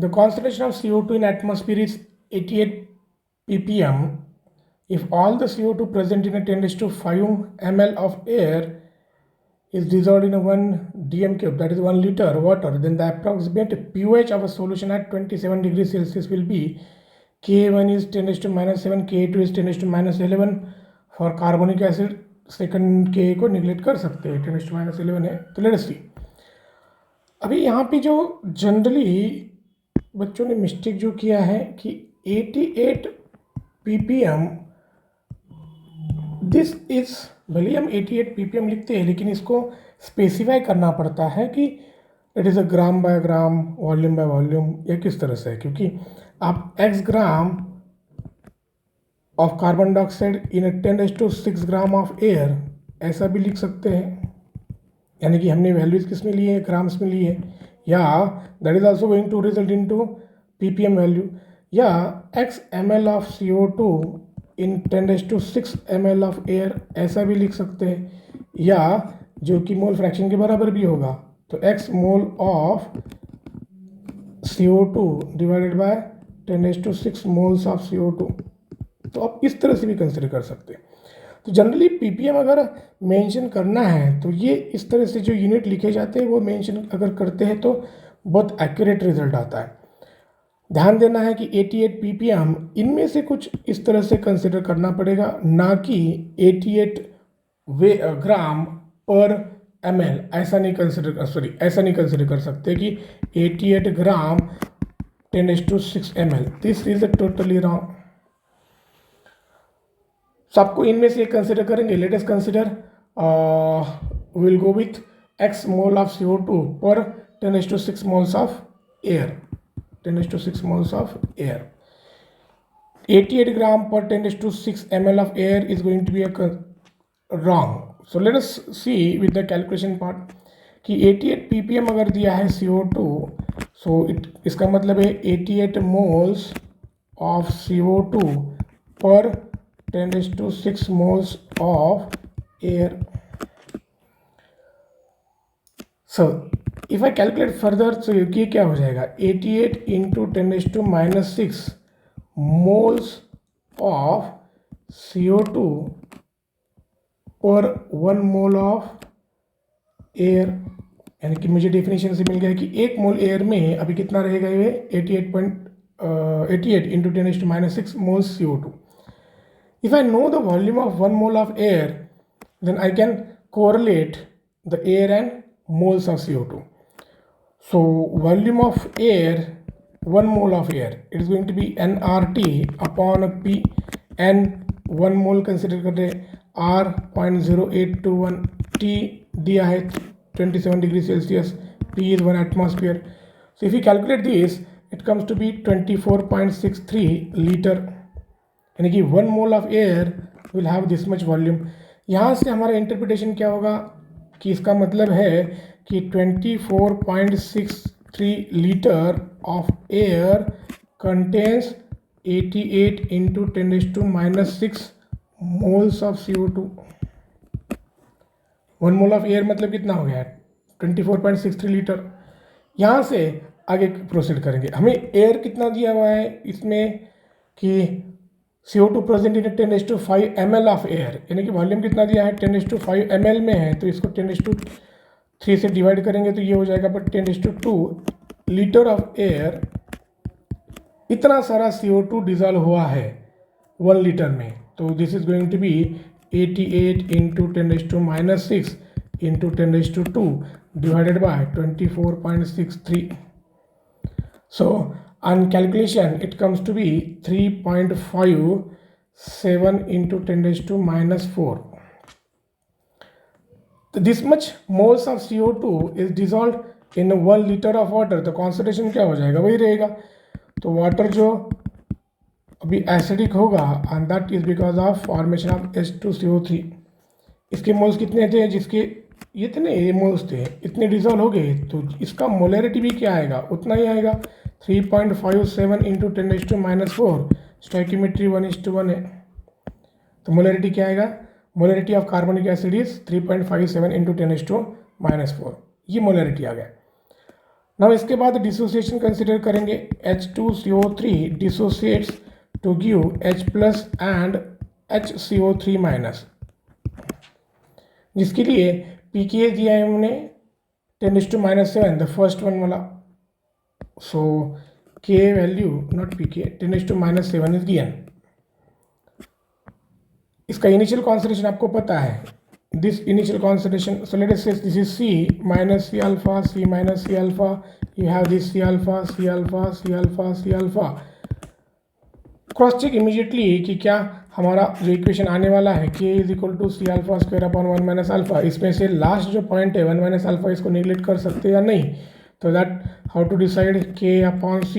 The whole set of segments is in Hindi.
The concentration of CO2 in atmosphere is 88 ppm. If all the CO2 present in a 10⁵ ml of air is dissolved in a 1 dm cube, that is 1 liter water, then the approximate pH of a solution at 27 degrees Celsius will be Ka1 is 10⁻⁷, Ka2 is 10⁻11. For carbonic acid second के को निगलेक्ट कर सकते हैं, 10⁻11 है। तो लेट्स सी, अभी यहाँ पे जो जनरली बच्चों ने मिस्टेक जो किया है कि 88 ppm, दिस इज, भले हम 88 ppm लिखते हैं लेकिन इसको स्पेसिफाई करना पड़ता है कि it is a gram bye gram, volume by volume, या किस तरह से है, क्योंकि आप x gram of carbon dioxide in 10⁶ gram of air ऐसा भी लिख सकते हैं, यानी कि हमने वैल्यूज किस में लिए है, ग्राम्स में लिए है, या that is also going to result in to ppm value, या x ml of CO2 in 10⁶ ml of air ऐसा भी लिख सकते हैं, या जो कि मोल फ्रैक्शन के बराबर भी होगा, तो x mole of CO2 divided by 10⁶ moles of CO2, तो आप इस तरह से भी कंसिडर कर सकते हैं। तो जनरली ppm अगर मेंशन करना है तो ये इस तरह से जो यूनिट लिखे जाते हैं वो मेंशन अगर करते हैं तो बहुत एक्यूरेट रिजल्ट आता है। ध्यान देना है कि 88 ppm इनमें से कुछ इस तरह से कंसिडर करना पड़ेगा, ना कि 88 ग्राम पर ml, ऐसा नहीं कंसिडर कर सकते कि 88 gram 10⁶ ml, this is totally wrong. सबको इनमें से एक कंसिडर करेंगे। Let us consider, will go with x mole of CO2 per 10⁶ moles of air, 10⁶ moles of air. 88 gram per 10⁶ ml of air is going to be wrong. So let us see with the calculation part कि 88 ppm अगर दिया है CO2, सो इसका मतलब है 88 moles of CO2 per 10⁶ moles of air. So if I calculate further, so ये क्या हो जाएगा, 88 into 10⁻⁶ moles of CO2 पर 1 mole of air, यानी कि मुझे डेफिनेशन से मिल गया कि 1 मोल एयर में अभी कितना रहेगा, ये 88 into 10⁻⁶ moles CO2. If I know the volume of 1 mole of air, then I can correlate the air and moles of CO2. So volume of air, 1 mole of air, it is going to be nRT upon P, n 1 mole consider कर रहे, R 0.0821, T दिया है 27 degree Celsius, P is 1 atmosphere. So if you calculate this, it comes to be 24.63 liter, यानी कि 1 mole of air will have this much volume. यहाँ से हमारा इंटरप्रिटेशन क्या होगा कि इसका मतलब है कि 24.63 litre of air contains 88 into 10⁻⁶ moles of CO2। 1 mole of air मतलब कितना हो गया, 24.63 लीटर। यहाँ से आगे प्रोसीड करेंगे। हमें एयर कितना दिया हुआ है इसमें कि CO2 present in 10⁵ ml of air, यानी कि वॉल्यूम कितना दिया है, 10⁵ ml में है, तो इसको 10⁻3 से डिवाइड करेंगे तो ये हो जाएगा, बट 10⁻2 लीटर ऑफ एयर, इतना सारा CO2 डिजॉल्व हुआ है 1 लीटर में, तो this is going to be 88 into 10⁻⁶ into 10⁻2 divided by 24.63. So on calculation it comes to be 3.57 into 10⁻⁴. So this much moles of CO2 is dissolved in 1 liter of water, तो कॉन्सेंट्रेशन क्या हो जाएगा, वही रहेगा। तो वाटर जो अभी एसिडिक होगा, and that is because of formation of H2CO3। इसके मोल्स कितने थे, जिसके इतने मोल्स थे, इतने डिजॉल्व हो गए, तो इसका मोलैरिटी भी क्या आएगा, उतना ही आएगा, 3.57 इंटू 10⁻⁴, स्टोइकियोमेट्री 1:1 है, तो मोलैरिटी क्या आएगा, molarity of carbonic acid is 3.57 into 10⁻⁴, ये मोलैरिटी आ गया। नाउ इसके बाद डिसोसिएशन कंसिडर करेंगे। H2CO3 dissociates to give H plus and HCO3 minus, जिसके लिए pKa दिया है हमने 10⁻⁷, द फर्स्ट वन वाला। So Ka value not pKa 10⁻⁷ is given. इसका इनिशियल कॉन्सेंट्रेशन आपको पता है, this initial concentration, so let us say this is C minus C alpha, C minus C alpha, you have this C alpha, C alpha, C alpha, C alpha। Cross check immediately कि क्या हमारा जो इक्वेशन आने वाला है K is equal to C alpha square upon 1 minus alpha, इसमें से लास्ट जो पॉइंट है 1 माइनस अल्फा, इसको निगलेक्ट कर सकते हैं या नहीं। तो that how to decide K upon C,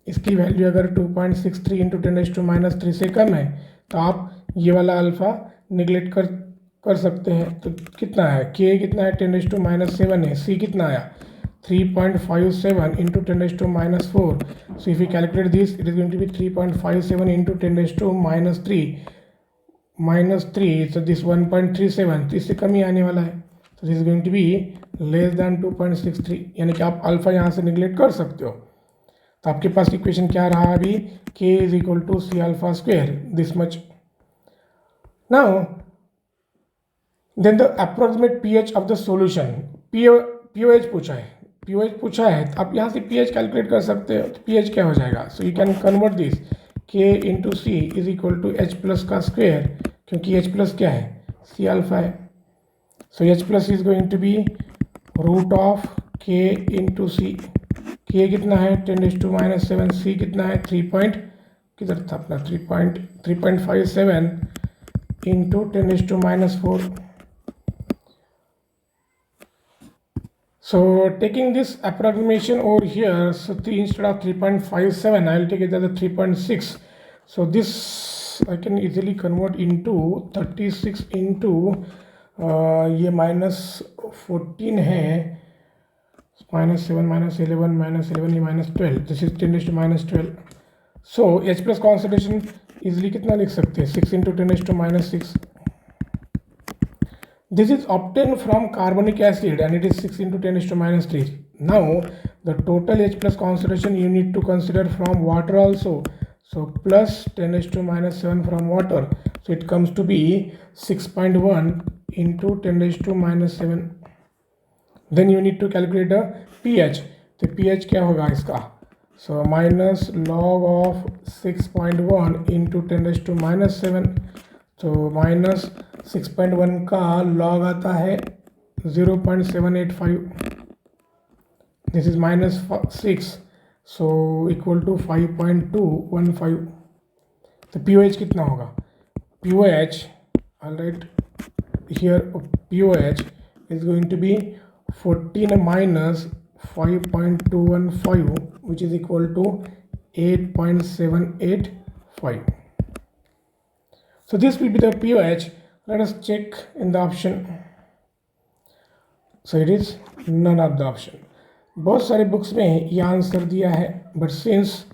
इसकी वैल्यू अगर 2.63 इंटू 10⁻³ से कम है तो आप ये वाला अल्फ़ा निगलेक्ट कर सकते हैं। तो कितना है, K कितना है 10⁻⁷ है, C कितना आया 3.57 into 10⁻⁴। So if you calculate this it is going to be 3.57 into 10⁻³ so this 1.37, तो इससे कम ही आने वाला है। तो this is going to be less than 2.63, यानी कि आप अल्फ़ा यहाँ से निगलेक्ट कर सकते हो। तो आपके पास इक्वेशन क्या रहा अभी, K is equal to C alpha square, this much. Now then the approximate pH of the solution, pOH पूछा है, pOH पूछा है, तो आप यहाँ से pH कैलकुलेट कर सकते हो। तो pH क्या हो जाएगा, so you can convert this K into C is equal to H plus का स्क्वायर, क्योंकि H प्लस क्या है C alpha है। So H plus is going to be root of K into C। K कितना है 10⁻⁷, C कितना है 3 किधर था अपना 3.57 into 10⁻⁴। So taking this approximation over here, so instead of 3.57, I will take it as a 3.6. So this I can easily convert into 36 into ये -14 है, -7 -11 -11 ये -12, this is 10⁻⁻12। So H plus concentration easily कितना लिख सकते हैं 6 into 10⁻⁶। This is obtained from carbonic acid and it is 6 into 10⁻�3. Now the total H plus concentration you need to consider from water also. So plus 10⁻⁷ from water. So it comes to be 6.1 into 10⁻⁷. Then you need to calculate the pH. तो pH क्या होगा इसका, so minus log of 6.1 into 10⁻⁷. तो माइनस 6.1 का लॉग आता है 0.785, this is -6, so equal to 5.215। तो pOH कितना होगा, pOH all right here pOH is going to be 14 minus 5.215 which is equal to 8.785। So this will be the pOH. Let us check in the option. So it is none of the option. बहुत सारे बुक्स में ये आंसर दिया है, बट सिंस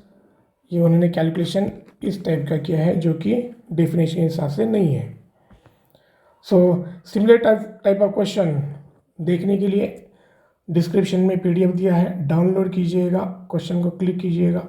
ये उन्होंने कैलकुलेशन इस टाइप का किया है जो कि डेफिनेशन के हिसाब से नहीं है। So similar type of question देखने के लिए डिस्क्रिप्शन में PDF दिया है, डाउनलोड कीजिएगा, क्वेश्चन को क्लिक कीजिएगा।